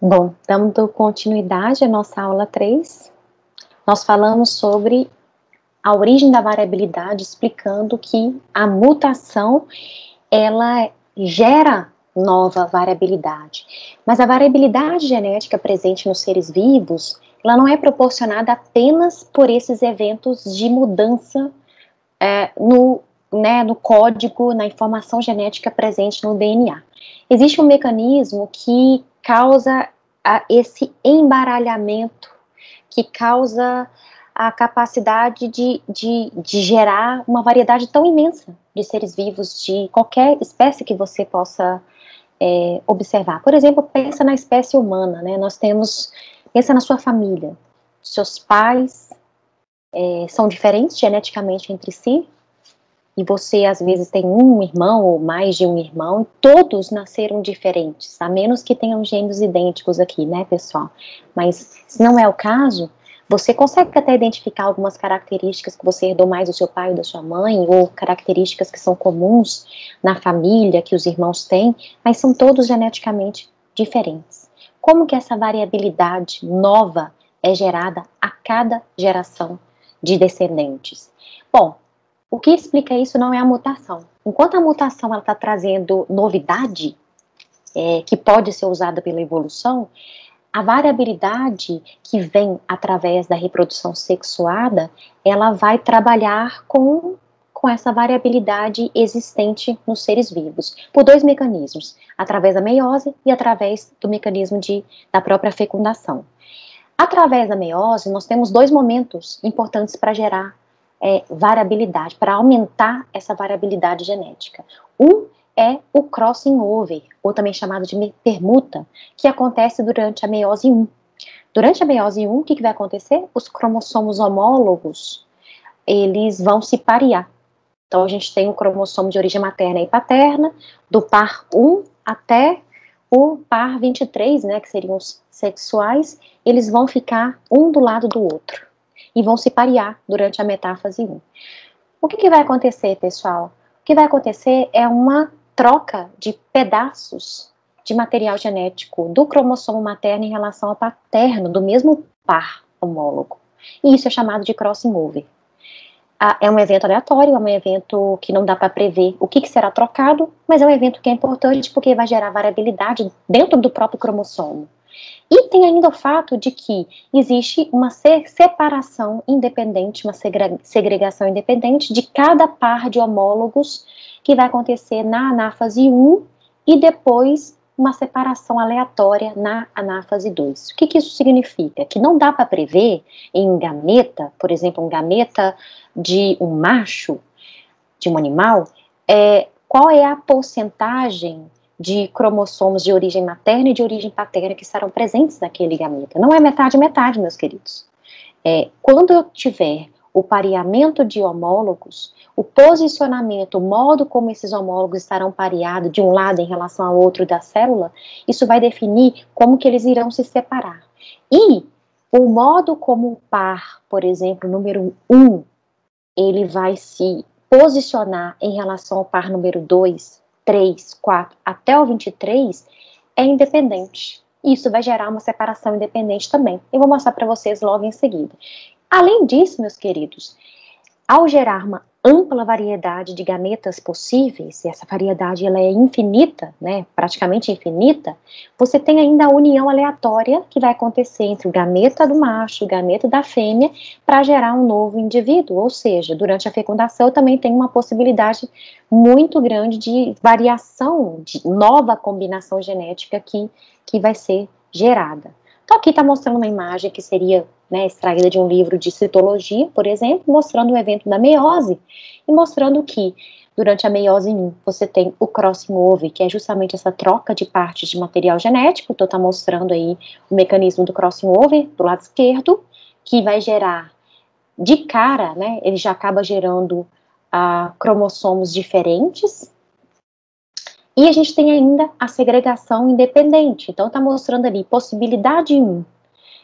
Bom, dando continuidade à nossa aula 3, nós falamos sobre a origem da variabilidade, explicando que a mutação, ela gera nova variabilidade. Mas a variabilidade genética presente nos seres vivos, ela não é proporcionada apenas por esses eventos de mudança no código, na informação genética presente no DNA. Existe um mecanismo que causa esse embaralhamento, que causa a capacidade de gerar uma variedade tão imensa de seres vivos, de qualquer espécie que você possa observar. Por exemplo, pensa na espécie humana, né? Pensa na sua família. Seus pais são diferentes geneticamente entre si, e você às vezes tem um irmão ou mais de um irmão, e todos nasceram diferentes, a menos que tenham gêmeos idênticos aqui, né, pessoal? Mas se não é o caso, você consegue até identificar algumas características que você herdou mais do seu pai ou da sua mãe, ou características que são comuns na família, que os irmãos têm, mas são todos geneticamente diferentes. Como que essa variabilidade nova é gerada a cada geração de descendentes? Bom, o que explica isso não é a mutação. Enquanto a mutação está trazendo novidade, que pode ser usada pela evolução, a variabilidade que vem através da reprodução sexuada, ela vai trabalhar com essa variabilidade existente nos seres vivos, por dois mecanismos, através da meiose e através do mecanismo da própria fecundação. Através da meiose, nós temos dois momentos importantes para gerar variabilidade, para aumentar essa variabilidade genética. Um é o crossing over, ou também chamado de permuta, que acontece durante a meiose 1. Durante a meiose 1, o que vai acontecer? Os cromossomos homólogos, eles vão se parear. Então, a gente tem um cromossomo de origem materna e paterna, do par 1 até o par 23, né, que seriam os sexuais, eles vão ficar um do lado do outro e vão se parear durante a metáfase 1. O que vai acontecer, pessoal? O que vai acontecer é uma troca de pedaços de material genético do cromossomo materno em relação ao paterno, do mesmo par homólogo. E isso é chamado de crossing over. É um evento aleatório, é um evento que não dá para prever o que será trocado, mas é um evento que é importante porque vai gerar variabilidade dentro do próprio cromossomo. E tem ainda o fato de que existe uma separação independente, uma segregação independente de cada par de homólogos que vai acontecer na anáfase 1 e depois uma separação aleatória na anáfase 2. O que isso significa? Que não dá para prever em um gameta, por exemplo, um gameta de um macho, de um animal, qual é a porcentagem de cromossomos de origem materna e de origem paterna que estarão presentes naquele gameta. Não é metade, meus queridos. Quando eu tiver o pareamento de homólogos, o posicionamento, o modo como esses homólogos estarão pareados de um lado em relação ao outro da célula, isso vai definir como que eles irão se separar. E o modo como o par, por exemplo, número 1, ele vai se posicionar em relação ao par número 2, 3, 4, até o 23, é independente. Isso vai gerar uma separação independente também. Eu vou mostrar para vocês logo em seguida. Além disso, meus queridos, ao gerar uma ampla variedade de gametas possíveis, e essa variedade ela é infinita, né, praticamente infinita, você tem ainda a união aleatória que vai acontecer entre o gameta do macho e o gameta da fêmea para gerar um novo indivíduo, ou seja, durante a fecundação também tem uma possibilidade muito grande de variação, de nova combinação genética que vai ser gerada. Então aqui está mostrando uma imagem que seria extraída de um livro de citologia, por exemplo, mostrando o evento da meiose e mostrando que durante a meiose 1 você tem o crossing over, que é justamente essa troca de partes de material genético. Então está mostrando aí o mecanismo do crossing over do lado esquerdo, que vai gerar de cara, ele já acaba gerando cromossomos diferentes. E a gente tem ainda a segregação independente. Então está mostrando ali possibilidade 1.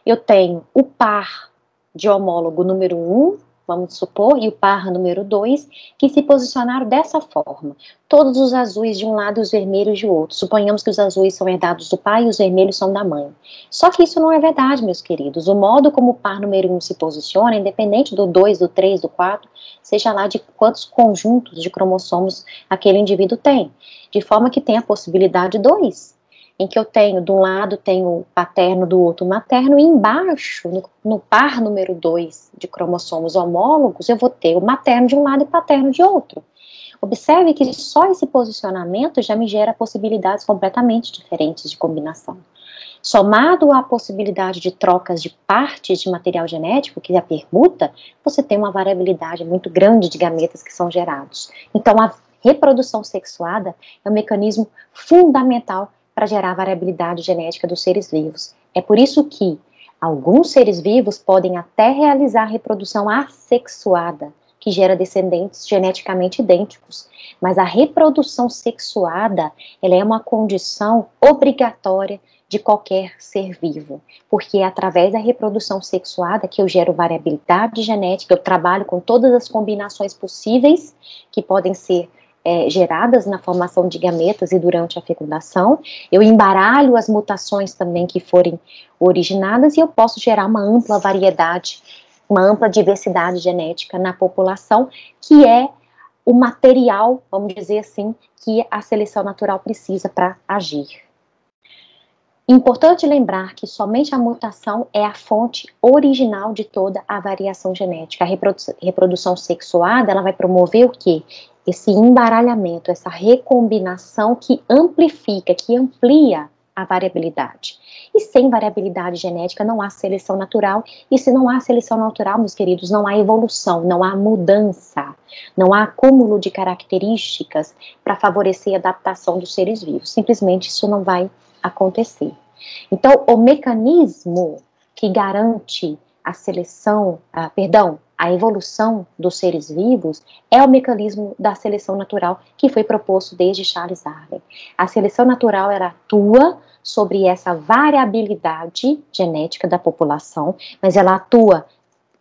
Eu tenho o par de homólogo número 1 vamos supor, e o par número 2, que se posicionaram dessa forma. Todos os azuis de um lado e os vermelhos de outro. Suponhamos que os azuis são herdados do pai e os vermelhos são da mãe. Só que isso não é verdade, meus queridos. O modo como o par número 1 se posiciona, independente do 2, do 3, do 4, seja lá de quantos conjuntos de cromossomos aquele indivíduo tem. De forma que tem a possibilidade 2, em que eu tenho, de um lado tenho o paterno, do outro materno, e embaixo, no par número 2 de cromossomos homólogos, eu vou ter o materno de um lado e o paterno de outro. Observe que só esse posicionamento já me gera possibilidades completamente diferentes de combinação. Somado à possibilidade de trocas de partes de material genético, que é a permuta, você tem uma variabilidade muito grande de gametas que são gerados. Então, a reprodução sexuada é um mecanismo fundamental para gerar a variabilidade genética dos seres vivos. É por isso que alguns seres vivos podem até realizar a reprodução assexuada, que gera descendentes geneticamente idênticos. Mas a reprodução sexuada, ela é uma condição obrigatória de qualquer ser vivo, porque é através da reprodução sexuada que eu gero variabilidade genética, eu trabalho com todas as combinações possíveis que podem ser geradas na formação de gametas e durante a fecundação, eu embaralho as mutações também que forem originadas e eu posso gerar uma ampla variedade, uma ampla diversidade genética na população, que é o material, vamos dizer assim, que a seleção natural precisa para agir. Importante lembrar que somente a mutação é a fonte original de toda a variação genética. A reprodução sexuada, ela vai promover o quê? Esse embaralhamento, essa recombinação que amplifica, que amplia a variabilidade. E sem variabilidade genética não há seleção natural, e se não há seleção natural, meus queridos, não há evolução, não há mudança, não há acúmulo de características para favorecer a adaptação dos seres vivos. Simplesmente isso não vai acontecer. Então, o mecanismo que garante a seleção, a evolução dos seres vivos é o mecanismo da seleção natural que foi proposto desde Charles Darwin. A seleção natural, ela atua sobre essa variabilidade genética da população, mas ela atua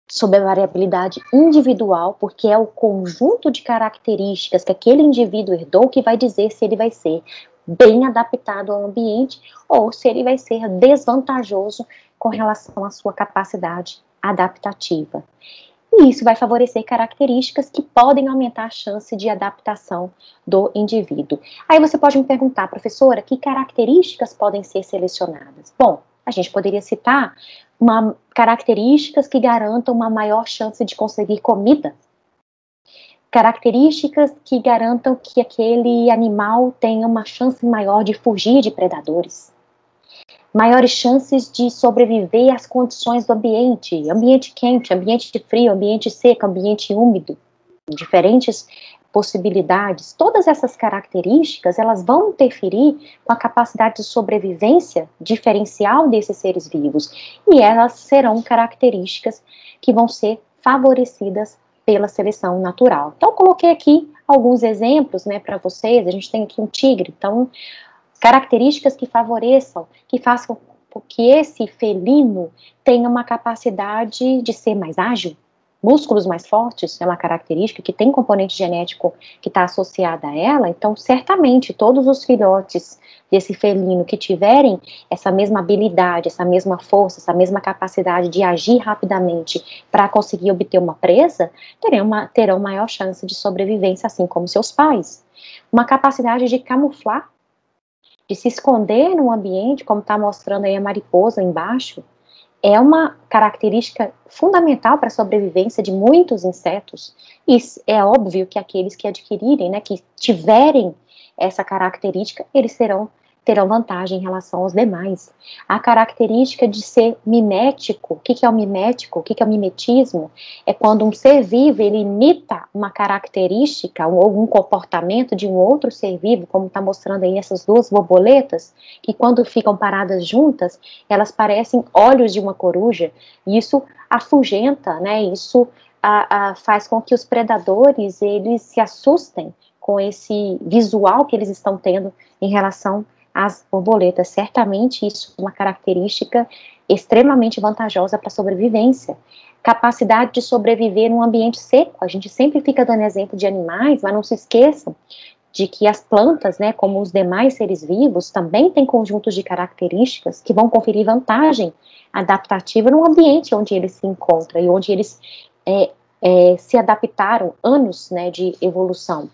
sobre a variabilidade individual, porque é o conjunto de características que aquele indivíduo herdou que vai dizer se ele vai ser bem adaptado ao ambiente ou se ele vai ser desvantajoso com relação à sua capacidade adaptativa. E isso vai favorecer características que podem aumentar a chance de adaptação do indivíduo. Aí você pode me perguntar, professora, que características podem ser selecionadas? Bom, a gente poderia citar características que garantam uma maior chance de conseguir comida, características que garantam que aquele animal tenha uma chance maior de fugir de predadores, maiores chances de sobreviver às condições do ambiente, ambiente quente, ambiente frio, ambiente seco, ambiente úmido, diferentes possibilidades. Todas essas características, elas vão interferir com a capacidade de sobrevivência diferencial desses seres vivos, e elas serão características que vão ser favorecidas pela seleção natural. Então, eu coloquei aqui alguns exemplos, né, para vocês. A gente tem aqui um tigre, então, características que favoreçam, que façam com que esse felino tenha uma capacidade de ser mais ágil. Músculos mais fortes é uma característica que tem componente genético que está associada a ela, então certamente todos os filhotes desse felino que tiverem essa mesma habilidade, essa mesma força, essa mesma capacidade de agir rapidamente para conseguir obter uma presa, terão maior chance de sobrevivência, assim como seus pais. Uma capacidade de camuflar, de se esconder no ambiente, como está mostrando aí a mariposa embaixo, é uma característica fundamental para a sobrevivência de muitos insetos. E é óbvio que aqueles que adquirirem, né, que tiverem essa característica, eles terão vantagem em relação aos demais. A característica de ser mimético, o que é o mimético? O que é o mimetismo? É quando um ser vivo, ele imita uma característica ou um comportamento de um outro ser vivo, como está mostrando aí essas duas borboletas, que quando ficam paradas juntas, elas parecem olhos de uma coruja, e isso afugenta, né, isso faz com que os predadores, eles se assustem com esse visual que eles estão tendo em relação às borboletas. Certamente isso é uma característica extremamente vantajosa para a sobrevivência. capacidade de sobreviver num ambiente seco. A gente sempre fica dando exemplo de animais, mas não se esqueçam de que as plantas, né, como os demais seres vivos, também têm conjuntos de características que vão conferir vantagem adaptativa no ambiente onde eles se encontram e onde eles se adaptaram, anos, né, de evolução.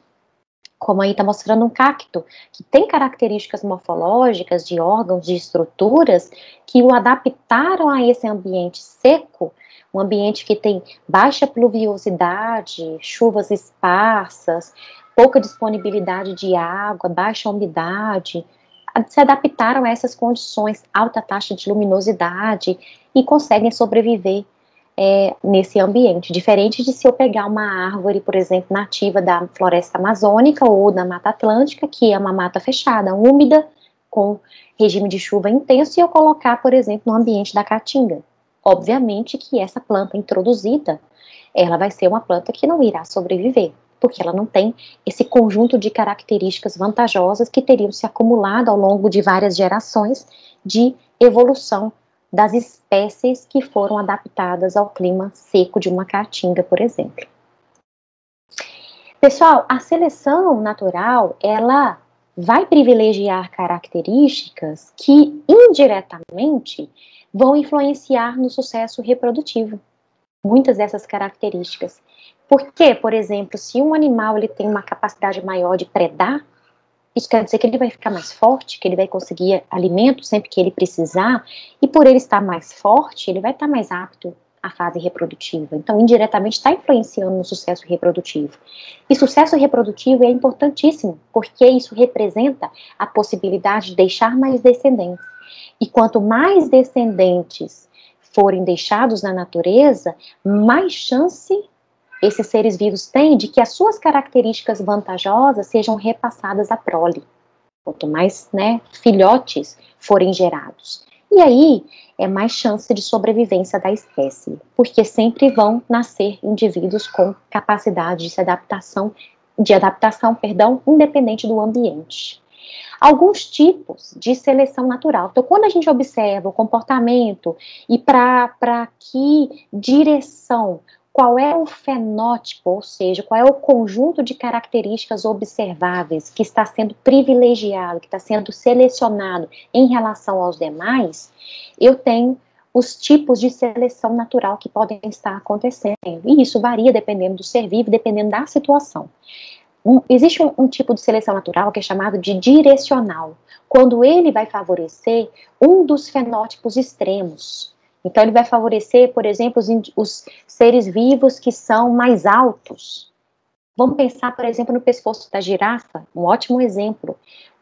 Como aí está mostrando um cacto, que tem características morfológicas de órgãos, de estruturas, que o adaptaram a esse ambiente seco, um ambiente que tem baixa pluviosidade, chuvas esparsas, pouca disponibilidade de água, baixa umidade, se adaptaram a essas condições, alta taxa de luminosidade, e conseguem sobreviver nesse ambiente, diferente de se eu pegar uma árvore, por exemplo, nativa da floresta amazônica ou da Mata Atlântica, que é uma mata fechada, úmida, com regime de chuva intenso, e eu colocar, por exemplo, no ambiente da caatinga. Obviamente que essa planta introduzida, ela vai ser uma planta que não irá sobreviver, porque ela não tem esse conjunto de características vantajosas que teriam se acumulado ao longo de várias gerações de evolução das espécies que foram adaptadas ao clima seco de uma caatinga, por exemplo. Pessoal, a seleção natural, ela vai privilegiar características que indiretamente vão influenciar no sucesso reprodutivo. Muitas dessas características. Porque, por exemplo, se um animal ele tem uma capacidade maior de predar, isso quer dizer que ele vai ficar mais forte, que ele vai conseguir alimento sempre que ele precisar, e por ele estar mais forte, ele vai estar mais apto à fase reprodutiva. Então, indiretamente, está influenciando no sucesso reprodutivo. E sucesso reprodutivo é importantíssimo, porque isso representa a possibilidade de deixar mais descendentes. E quanto mais descendentes forem deixados na natureza, mais chance esses seres vivos têm de que as suas características vantajosas sejam repassadas à prole. Quanto mais, né, filhotes forem gerados. E aí é mais chance de sobrevivência da espécie, porque sempre vão nascer indivíduos com capacidade de adaptação, independente do ambiente. Alguns tipos de seleção natural. Então, quando a gente observa o comportamento e para que direção, qual é o fenótipo, ou seja, qual é o conjunto de características observáveis que está sendo privilegiado, que está sendo selecionado em relação aos demais, eu tenho os tipos de seleção natural que podem estar acontecendo. E isso varia dependendo do ser vivo, dependendo da situação. Existe um tipo de seleção natural que é chamado de direcional, quando ele vai favorecer um dos fenótipos extremos. Então, ele vai favorecer, por exemplo, os seres vivos que são mais altos. Vamos pensar, por exemplo, no pescoço da girafa, um ótimo exemplo.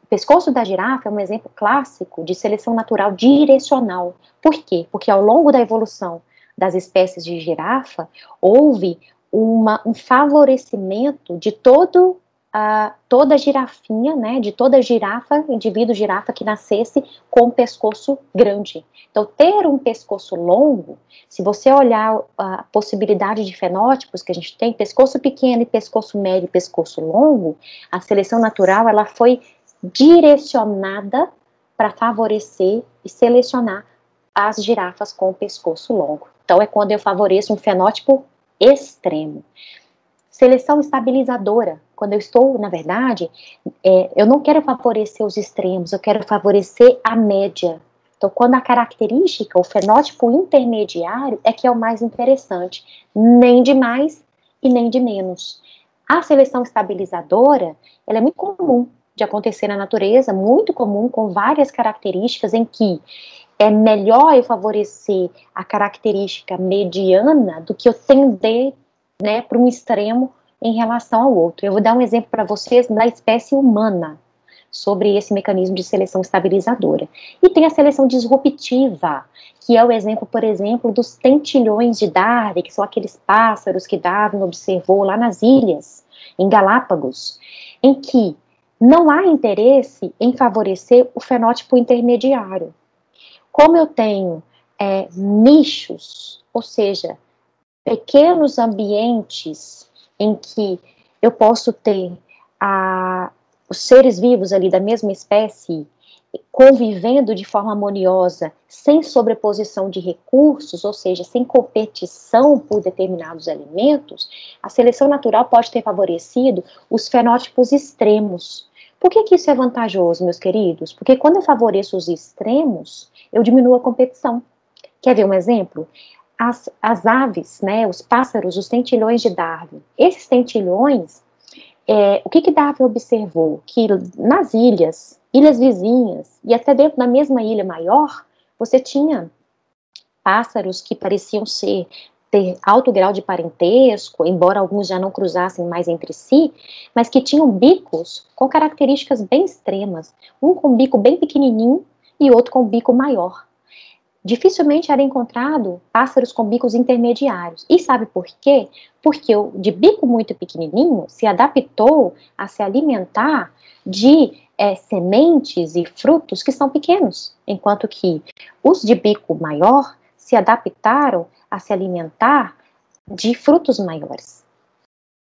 O pescoço da girafa é um exemplo clássico de seleção natural direcional. Por quê? Porque ao longo da evolução das espécies de girafa, houve um favorecimento de toda girafinha, né, de toda girafa, indivíduo girafa que nascesse com um pescoço grande. Então, ter um pescoço longo, se você olhar a possibilidade de fenótipos que a gente tem, pescoço pequeno e pescoço médio e pescoço longo, a seleção natural, ela foi direcionada para favorecer e selecionar as girafas com o pescoço longo. Então, é quando eu favoreço um fenótipo extremo. Seleção estabilizadora, quando eu estou, na verdade, eu não quero favorecer os extremos, eu quero favorecer a média. Então, quando a característica, o fenótipo intermediário é que é o mais interessante, nem de mais e nem de menos. A seleção estabilizadora, ela é muito comum de acontecer na natureza, muito comum, com várias características em que é melhor eu favorecer a característica mediana do que eu tender, né, para um extremo em relação ao outro. Eu vou dar um exemplo para vocês da espécie humana sobre esse mecanismo de seleção estabilizadora. E tem a seleção disruptiva, que é o exemplo, por exemplo, dos tentilhões de Darwin, que são aqueles pássaros que Darwin observou lá nas ilhas, em Galápagos, em que não há interesse em favorecer o fenótipo intermediário. Como eu tenho nichos, ou seja, pequenos ambientes em que eu posso ter os seres vivos ali da mesma espécie convivendo de forma harmoniosa, sem sobreposição de recursos, ou seja, sem competição por determinados alimentos, a seleção natural pode ter favorecido os fenótipos extremos. Por que isso é vantajoso, meus queridos? Porque quando eu favoreço os extremos, eu diminuo a competição. Quer ver um exemplo? As aves, né, os pássaros, os tentilhões de Darwin. Esses tentilhões, o que Darwin observou? Que nas ilhas vizinhas, e até dentro da mesma ilha maior, você tinha pássaros que pareciam ter alto grau de parentesco, embora alguns já não cruzassem mais entre si, mas que tinham bicos com características bem extremas, um com bico bem pequenininho e outro com bico maior. Dificilmente era encontrado pássaros com bicos intermediários. E sabe por quê? Porque o de bico muito pequenininho se adaptou a se alimentar de sementes e frutos que são pequenos, enquanto que os de bico maior se adaptaram a se alimentar de frutos maiores.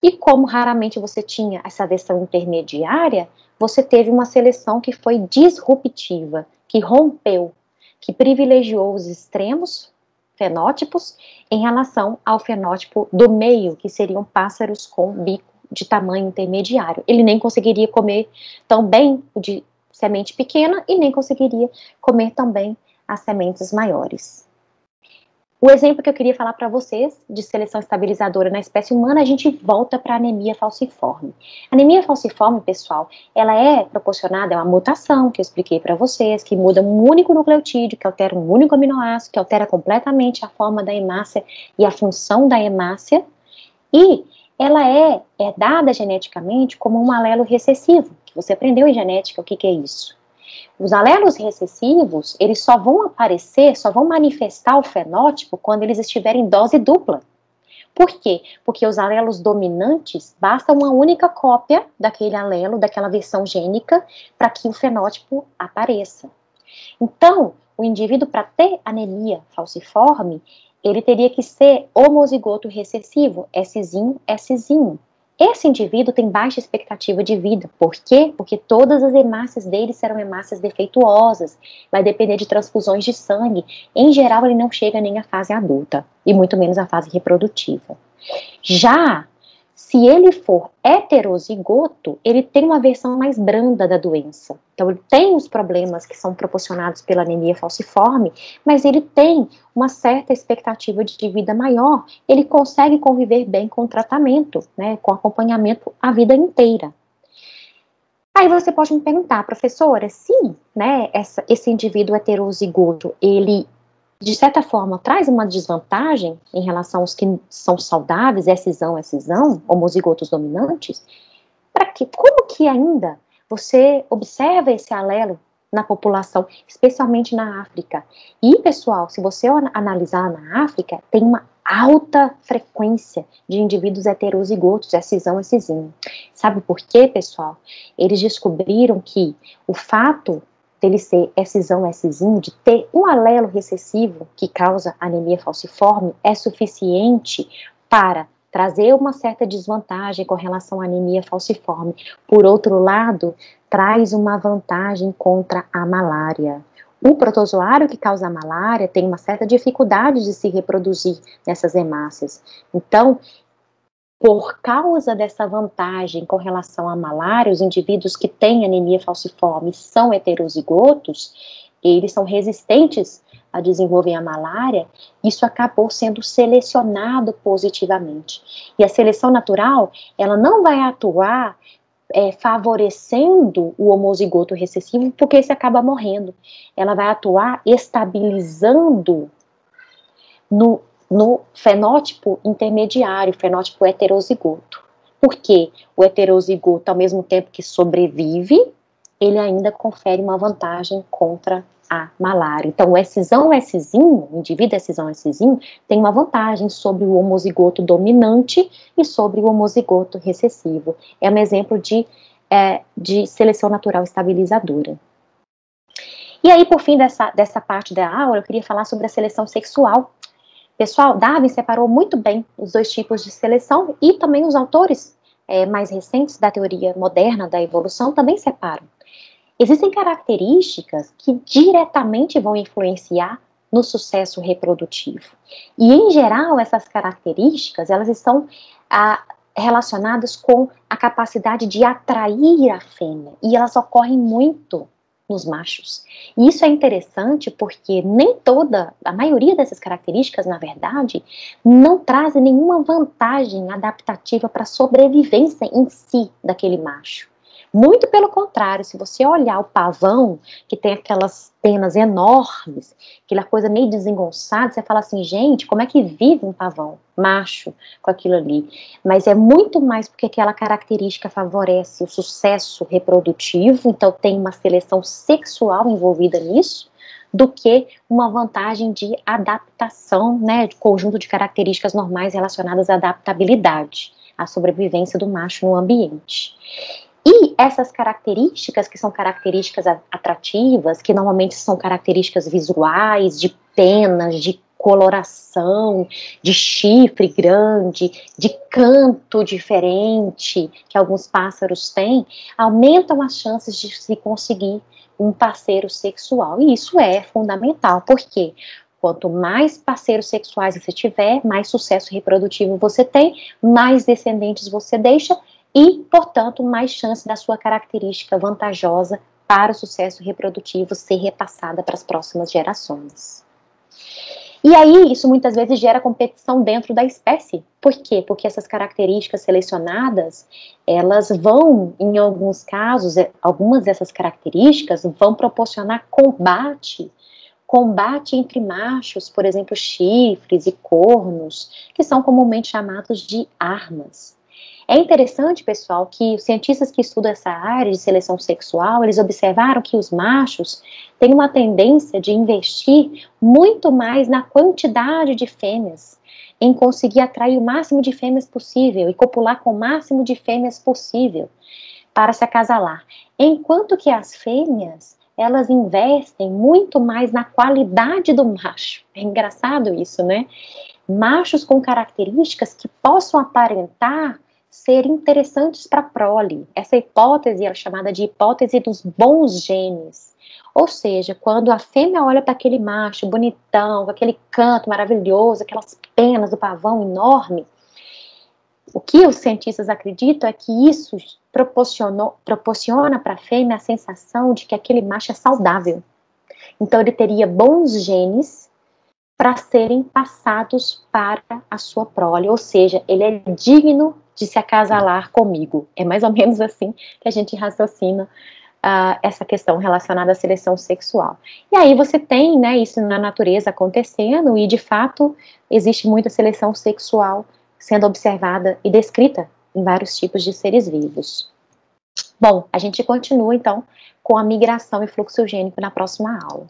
E como raramente você tinha essa versão intermediária, você teve uma seleção que foi disruptiva, que rompeu, que privilegiou os extremos fenótipos em relação ao fenótipo do meio, que seriam pássaros com bico de tamanho intermediário. Ele nem conseguiria comer tão bem o de semente pequena e nem conseguiria comer tão bem as sementes maiores. O exemplo que eu queria falar para vocês de seleção estabilizadora na espécie humana, a gente volta para a anemia falciforme. A anemia falciforme, pessoal, ela é proporcionada, é uma mutação que eu expliquei para vocês, que muda um único nucleotídeo, que altera um único aminoácido, que altera completamente a forma da hemácia e a função da hemácia, e ela é dada geneticamente como um alelo recessivo, que você aprendeu em genética o que é isso. Os alelos recessivos, eles só vão aparecer, só vão manifestar o fenótipo quando eles estiverem em dose dupla. Por quê? Porque os alelos dominantes, basta uma única cópia daquele alelo, daquela versão gênica, para que o fenótipo apareça. Então, o indivíduo, para ter anemia falciforme, ele teria que ser homozigoto recessivo, Szinho, Szinho. Esse indivíduo tem baixa expectativa de vida. Por quê? Porque todas as hemácias dele serão hemácias defeituosas. Vai depender de transfusões de sangue. Em geral, ele não chega nem à fase adulta, e muito menos à fase reprodutiva. Já se ele for heterozigoto, ele tem uma versão mais branda da doença. Então, ele tem os problemas que são proporcionados pela anemia falciforme, mas ele tem uma certa expectativa de vida maior. Ele consegue conviver bem com o tratamento, né, com acompanhamento a vida inteira. Aí você pode me perguntar, professora, se, né, esse indivíduo heterozigoto, ele de certa forma, traz uma desvantagem em relação aos que são saudáveis, Szão, homozigotos dominantes, para que, como que ainda você observa esse alelo na população, especialmente na África? E, pessoal, se você analisar na África, tem uma alta frequência de indivíduos heterozigotos, Szão, Szinho. Sabe por quê, pessoal? Eles descobriram que o fato dele ser Szão, Szinho, de ter um alelo recessivo que causa anemia falciforme, é suficiente para trazer uma certa desvantagem com relação à anemia falciforme. Por outro lado, traz uma vantagem contra a malária. O protozoário que causa a malária tem uma certa dificuldade de se reproduzir nessas hemácias. Então, por causa dessa vantagem com relação à malária, os indivíduos que têm anemia falciforme são heterozigotos, eles são resistentes a desenvolver a malária, isso acabou sendo selecionado positivamente. E a seleção natural, ela não vai atuar favorecendo o homozigoto recessivo, porque esse acaba morrendo. Ela vai atuar estabilizando no fenótipo intermediário, fenótipo heterozigoto. Porque o heterozigoto, ao mesmo tempo que sobrevive, ele ainda confere uma vantagem contra a malária. Então, o Szão, Szinho, o indivíduo Szão, Szinho, tem uma vantagem sobre o homozigoto dominante e sobre o homozigoto recessivo. É um exemplo de seleção natural estabilizadora. E aí, por fim dessa parte da aula, eu queria falar sobre a seleção sexual. Pessoal, Darwin separou muito bem os dois tipos de seleção e também os autores mais recentes da teoria moderna da evolução também separam. Existem características que diretamente vão influenciar no sucesso reprodutivo. E, em geral, essas características, elas estão relacionadas com a capacidade de atrair a fêmea. E elas ocorrem muito nos machos. E isso é interessante porque a maioria dessas características, na verdade, não trazem nenhuma vantagem adaptativa para a sobrevivência em si daquele macho. Muito pelo contrário, se você olhar o pavão, que tem aquelas penas enormes, aquela coisa meio desengonçada, você fala assim, gente, como é que vive um pavão macho com aquilo ali? Mas é muito mais porque aquela característica favorece o sucesso reprodutivo, então tem uma seleção sexual envolvida nisso, do que uma vantagem de adaptação, né, de conjunto de características normais relacionadas à adaptabilidade, à sobrevivência do macho no ambiente. E essas características, que são características atrativas, que normalmente são características visuais, de penas, de coloração, de chifre grande, de canto diferente, que alguns pássaros têm, aumentam as chances de se conseguir um parceiro sexual. E isso é fundamental, porque quanto mais parceiros sexuais você tiver, mais sucesso reprodutivo você tem, mais descendentes você deixa, e, portanto, mais chance da sua característica vantajosa para o sucesso reprodutivo ser repassada para as próximas gerações. E aí, isso muitas vezes gera competição dentro da espécie. Por quê? Porque essas características selecionadas, elas vão, em alguns casos, algumas dessas características vão proporcionar combate entre machos, por exemplo, chifres e cornos, que são comumente chamados de armas. É interessante, pessoal, que os cientistas que estudam essa área de seleção sexual, eles observaram que os machos têm uma tendência de investir muito mais na quantidade de fêmeas, em conseguir atrair o máximo de fêmeas possível e copular com o máximo de fêmeas possível para se acasalar. Enquanto que as fêmeas, elas investem muito mais na qualidade do macho. É engraçado isso, né? Machos com características que possam aparentar ser interessantes para a prole. Essa hipótese é chamada de hipótese dos bons genes. Ou seja, quando a fêmea olha para aquele macho bonitão, com aquele canto maravilhoso, aquelas penas do pavão enorme, o que os cientistas acreditam é que isso proporciona para a fêmea a sensação de que aquele macho é saudável. Então ele teria bons genes para serem passados para a sua prole, ou seja, ele é digno de se acasalar comigo. É mais ou menos assim que a gente raciocina essa questão relacionada à seleção sexual. E aí você tem, né, isso na natureza acontecendo, e de fato existe muita seleção sexual sendo observada e descrita em vários tipos de seres vivos. Bom, a gente continua então com a migração e fluxo gênico na próxima aula.